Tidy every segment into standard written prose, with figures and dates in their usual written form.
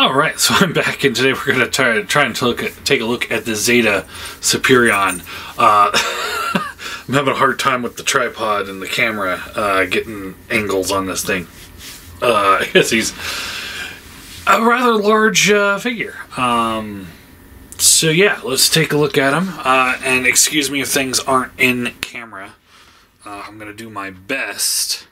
Alright, so I'm back, and today we're going to try and take a look at the Zeta Superion. I'm having a hard time with the tripod and the camera getting angles on this thing. I guess he's a rather large figure. So yeah, let's take a look at him. And excuse me if things aren't in camera. I'm going to do my best.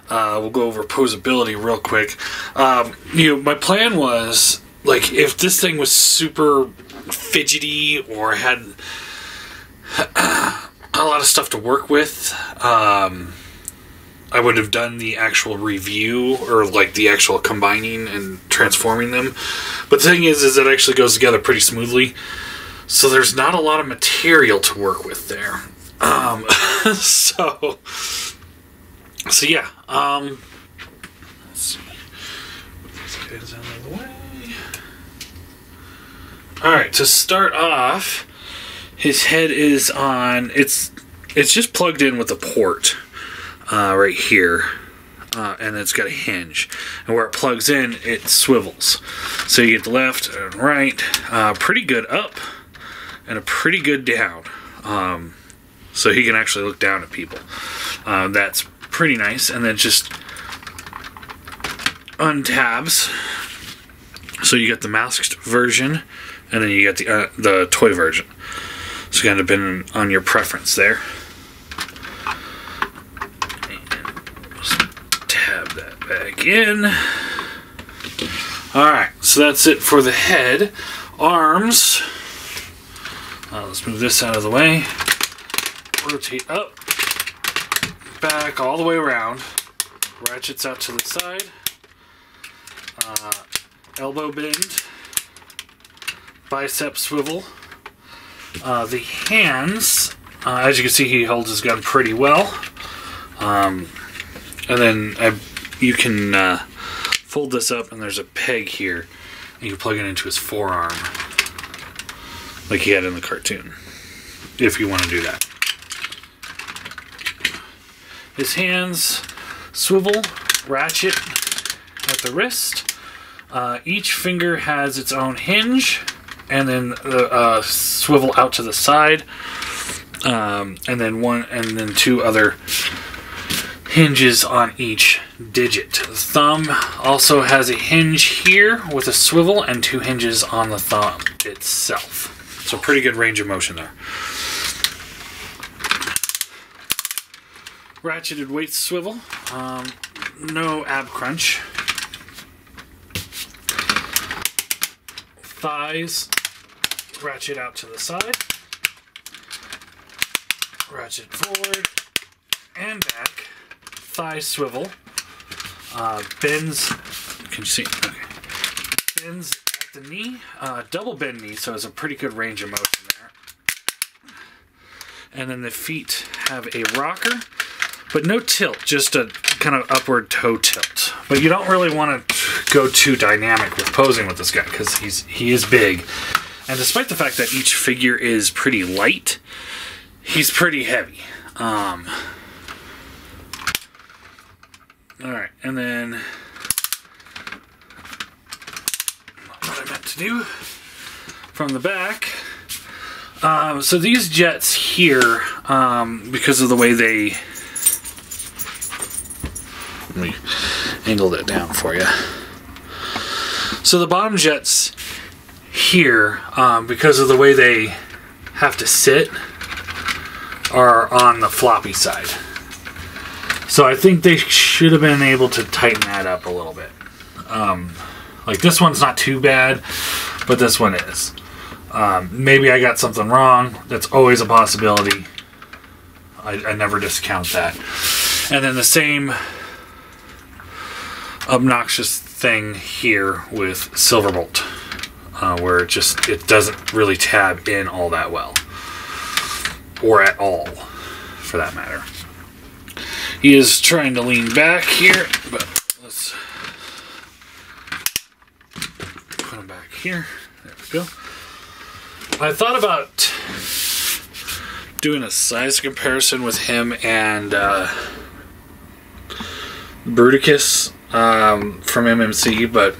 We'll go over posability real quick. My plan was, like, if this thing was super fidgety or had a lot of stuff to work with, I would have done the actual review, or like the actual combining and transforming them. But the thing is it actually goes together pretty smoothly, so there's not a lot of material to work with there. So yeah, let's see. These guys out of the way. Alright, to start off, his head is on, it's just plugged in with a port, right here. And it's got a hinge. And where it plugs in, it swivels. So you get the left and right, pretty good up, and a pretty good down. So he can actually look down at people. That's pretty nice. And then just untabs, so you get the masked version, and then you get the toy version. So kind of been on your preference there. And just tab that back in. Alright, so that's it for the head. Arms, let's move this out of the way. Rotate up, back, all the way around. Ratchets out to the side. Elbow bend. Bicep swivel. The hands, as you can see, he holds his gun pretty well. And then you can fold this up, and there's a peg here, and you can plug it into his forearm, like he had in the cartoon, if you want to do that. His hands swivel, ratchet at the wrist. Each finger has its own hinge, and then swivel out to the side, and then two other hinges on each digit. The thumb also has a hinge here with a swivel, and two hinges on the thumb itself. So pretty good range of motion there. Ratcheted weight swivel, no ab crunch. Thighs ratchet out to the side, ratchet forward and back. Thigh swivel, bends. Can you see? Okay. Bends at the knee, double bend knee, so it's a pretty good range of motion there. And then the feet have a rocker, but no tilt, just a kind of upward toe tilt. But you don't really want to go too dynamic with posing with this guy, because he is big. And despite the fact that each figure is pretty light, he's pretty heavy. Alright, and then what I meant to do from the back. So these jets here, because of the way they... Let me angle that down for you. So the bottom jets here, because of the way they have to sit, are on the floppy side. So I think they should have been able to tighten that up a little bit. Like this one's not too bad, but this one is. Maybe I got something wrong. That's always a possibility. I never discount that. And then the same obnoxious thing here with Silverbolt, where it doesn't really tab in all that well, or at all, for that matter. He is trying to lean back here, but let's put him back here. There we go. I thought about doing a size comparison with him and Bruticus from MMC, but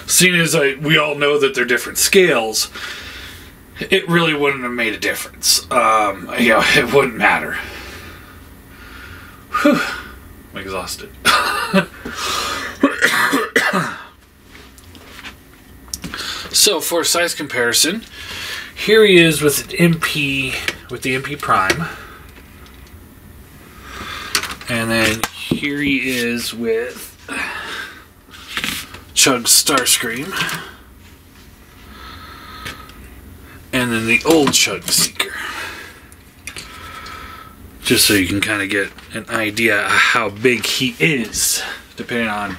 seeing as we all know that they're different scales, it really wouldn't have made a difference. It wouldn't matter. Whew. I'm exhausted. So for size comparison, here he is with an MP, with the MP Prime, and then here he is with Chug's Starscream, and then the old Chug Seeker. Just so you can kind of get an idea of how big he is, depending on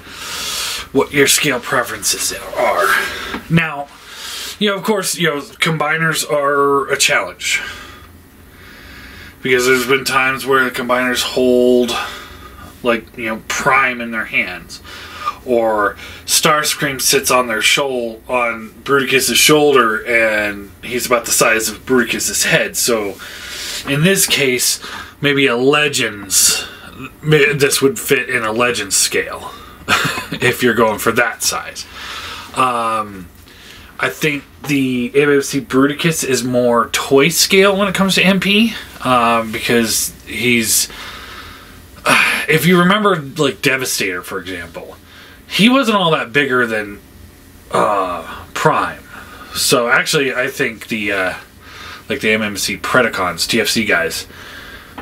what your scale preferences are. Now, of course, combiners are a challenge. Because there's been times where the combiners hold, Prime in their hands. Or Starscream sits on on Bruticus's shoulder, and he's about the size of Bruticus's head. So, in this case, maybe a Legends, this would fit in a Legends scale, if you're going for that size. I think the MMC Bruticus is more toy scale when it comes to MP, because he's, if you remember, Devastator, for example, he wasn't all that bigger than Prime. So actually, I think the MMC Predacons, TFC guys,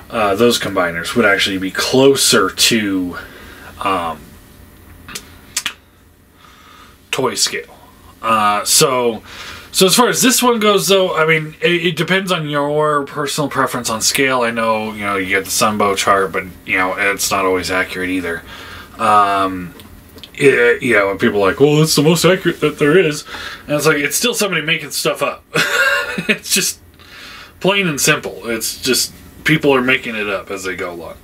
those combiners would actually be closer to toy scale. So as far as this one goes, though, I mean, it depends on your personal preference on scale. I know, you get the Sunbow chart, but, it's not always accurate either. When people are like, well, it's the most accurate that there is. And it's it's still somebody making stuff up. It's just plain and simple. It's just people are making it up as they go along.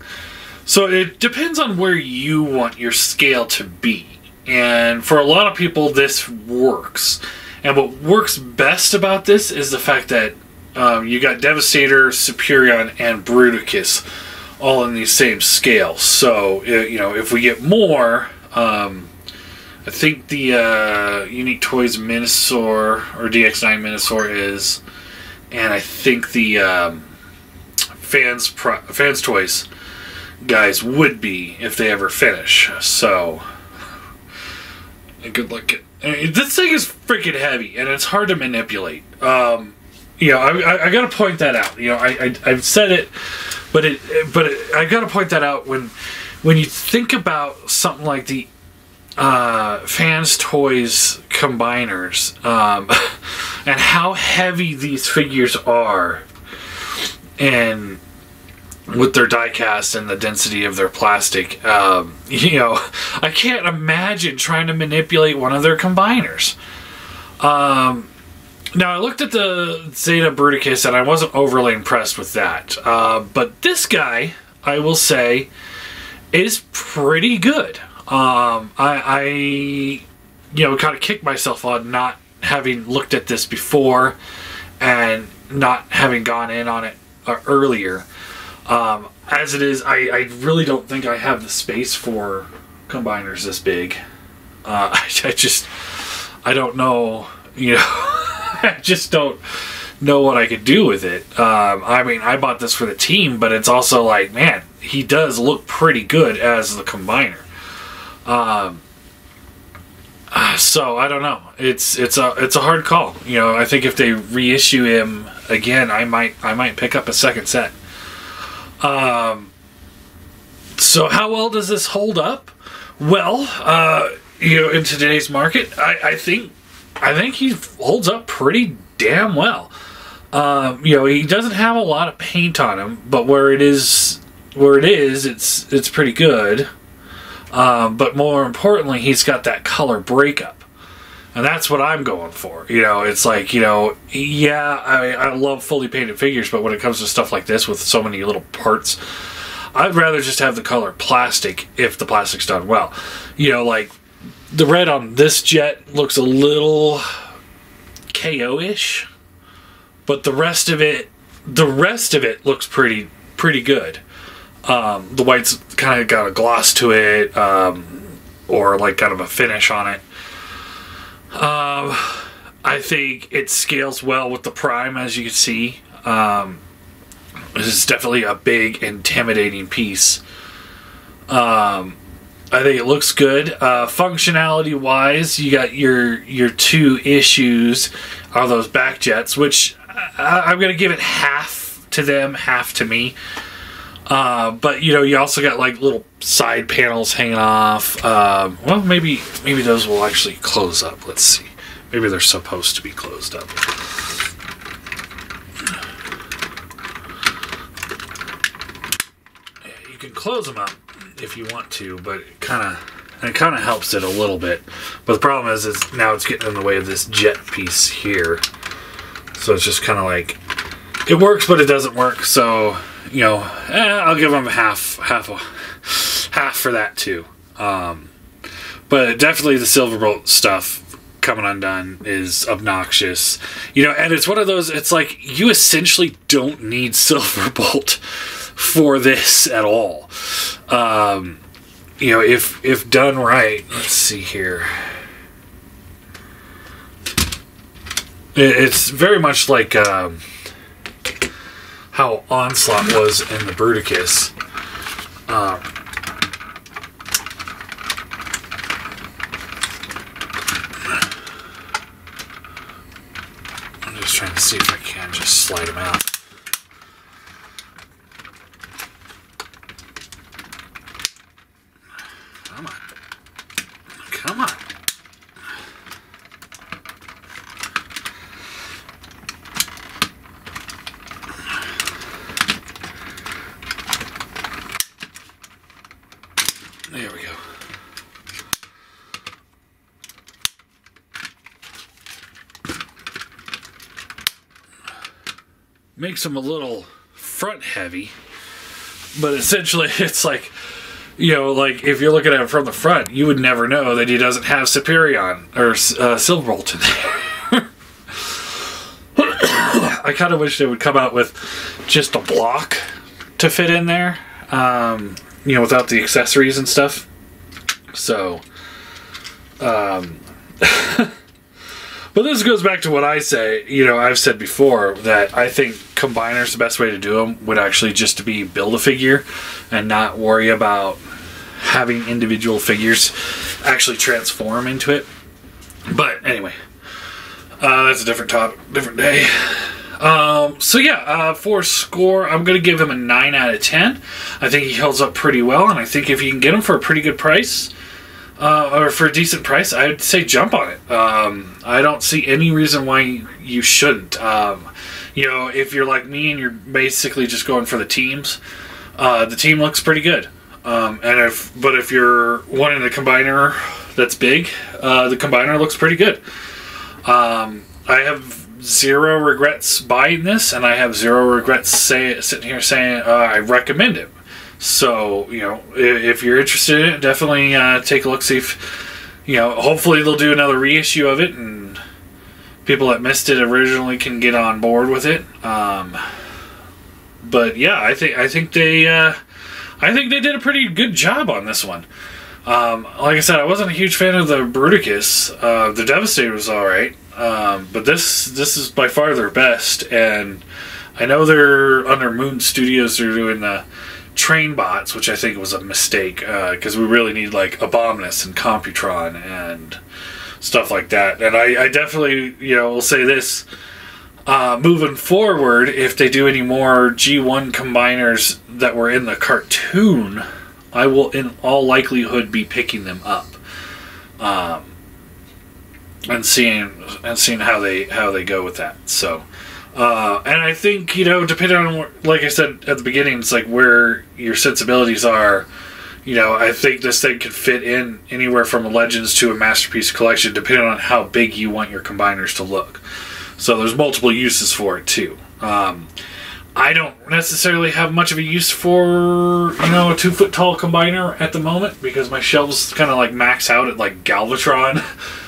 So it depends on where you want your scale to be. And for a lot of people, this works. And what works best about this is the fact that you got Devastator, Superion, and Bruticus all in these same scales. So, if we get more, I think the Unique Toys Minosaur, or DX9 Minosaur is, and I think the Fans Toys guys would be if they ever finish. So, good luck. This thing is freaking heavy, and it's hard to manipulate. I gotta point that out. I've said it, but I gotta point that out when you think about something like the Fans Toys combiners, and how heavy these figures are, and with their die cast and the density of their plastic, I can't imagine trying to manipulate one of their combiners. Now, I looked at the Zeta Bruticus, and I wasn't overly impressed with that. But this guy, I will say, is pretty good. I kind of kicked myself on not having looked at this before and not having gone in on it earlier. As it is, I really don't think I have the space for combiners this big. I don't know, I just don't know what I could do with it. I mean, I bought this for the team, but it's also man, he does look pretty good as the combiner. So I don't know. It's a hard call. I think if they reissue him again, I might pick up a second set. So how well does this hold up? Well, in today's market, I think he holds up pretty damn well. He doesn't have a lot of paint on him, but where it is, it's pretty good. But more importantly, he's got that color breakup. And that's what I'm going for. It's I love fully painted figures, but when it comes to stuff like this with so many little parts, I'd rather just have the color plastic if the plastic's done well. The red on this jet looks a little KO-ish, but the rest of it looks pretty good. The white's kind of got a gloss to it, or kind of a finish on it. I think it scales well with the Prime, as you can see. This is definitely a big, intimidating piece. I think it looks good. Functionality-wise, you got your two issues are those back jets, which I'm going to give it half to them, half to me. But, you know, you also got, like, little side panels hanging off. Well, maybe those will actually close up. Let's see. Maybe they're supposed to be closed up. Yeah, you can close them up if you want to, but it kind of helps it a little bit. But the problem is now it's getting in the way of this jet piece here. So it's just kind of like, it works, but it doesn't work. So, you know, I'll give them half for that too. But definitely the Silverbolt stuff coming undone is obnoxious. You know, and it's one of those, it's like you essentially don't need Silverbolt for this at all. You know, if done right, let's see here. It's very much like how Onslaught was in the Bruticus. I'm just trying to see if I can just slide him out. Come on. Come on. There we go. Makes him a little front heavy, but essentially it's like, you know, like if you're looking at it from the front, you would never know that he doesn't have Superion or Silverbolt in there. I kind of wish they would come out with just a block to fit in there, you know, without the accessories and stuff. So, but this goes back to what I say. You know, I've said before that I think combiners, the best way to do them would actually just to be build a figure and not worry about having individual figures actually transform into it. But anyway, that's a different topic, different day. So yeah, for score, I'm going to give him a 9 out of 10. I think he holds up pretty well, and I think if you can get him for a pretty good price, or for a decent price, I'd say jump on it. I don't see any reason why you shouldn't. You know, if you're like me and you're basically just going for the teams, the team looks pretty good. But if you're wanting a combiner that's big, the combiner looks pretty good. I have zero regrets buying this, and I have zero regrets sitting here saying I recommend it. So, you know, if you're interested in it, definitely take a look, see if, you know, hopefully they'll do another reissue of it, and people that missed it originally can get on board with it. But yeah, I think they did a pretty good job on this one. Like I said, I wasn't a huge fan of the Bruticus. The Devastator was alright. But this is by far their best, and I know they're under Moon Studios. They're doing the train bots, which I think was a mistake, because we really need like Abominus and Computron and stuff like that. And I definitely, you know, will say this, moving forward, if they do any more G1 combiners that were in the cartoon, I will in all likelihood be picking them up. And seeing how they go with that. So, and I think, you know, depending on, like I said at the beginning, it's like where your sensibilities are. You know, I think this thing could fit in anywhere from a Legends to a Masterpiece Collection, depending on how big you want your combiners to look. So there's multiple uses for it too. I don't necessarily have much of a use for, you know, a 2-foot tall combiner at the moment, because my shelves kind of like max out at like Galvatron.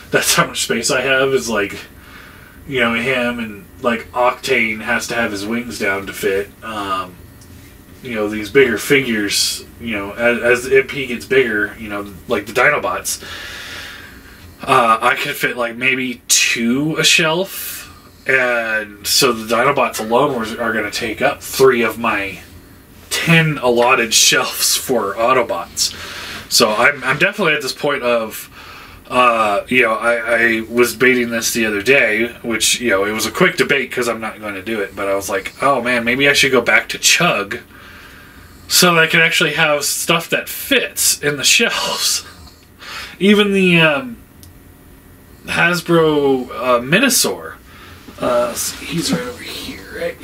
That's how much space I have, is like, you know, him, and like Octane has to have his wings down to fit. You know, these bigger figures, you know, as the MP gets bigger, you know, like the Dinobots, I could fit like maybe 2 a shelf. And so the Dinobots alone are going to take up 3 of my 10 allotted shelves for Autobots. So I'm definitely at this point of, I was debating this the other day, which, it was a quick debate because I'm not going to do it. But I was like, oh man, maybe I should go back to Chug so that I can actually have stuff that fits in the shelves. Even the Hasbro Minosaur. He's right over here, right?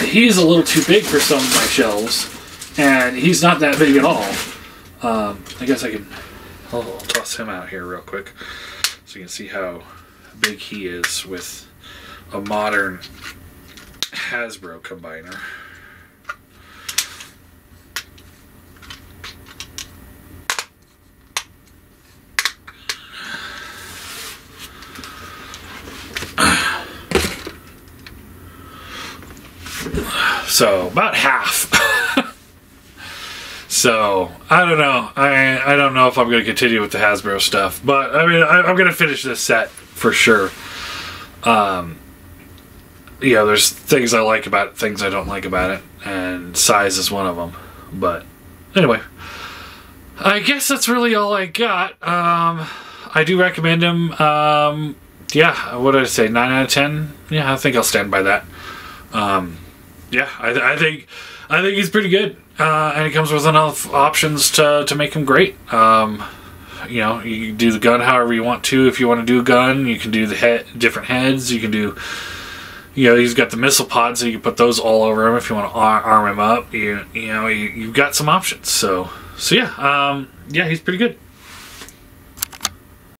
He's a little too big for some of my shelves, and he's not that big at all. I guess I'll toss him out here real quick so you can see how big he is with a modern Hasbro combiner. So about half. So I don't know. I don't know if I'm going to continue with the Hasbro stuff, but I mean I'm going to finish this set for sure. There's things I like about it, things I don't like about it, and size is one of them. But anyway, I guess that's really all I got. I do recommend him. Yeah, what did I say? 9 out of 10. Yeah, I think I'll stand by that. Yeah, I think he's pretty good, and he comes with enough options to make him great. You can do the gun however you want to. If you want to do a gun, you can do the different heads. You can do, he's got the missile pods, so you can put those all over him if you want to arm him up. You've got some options. So yeah, he's pretty good.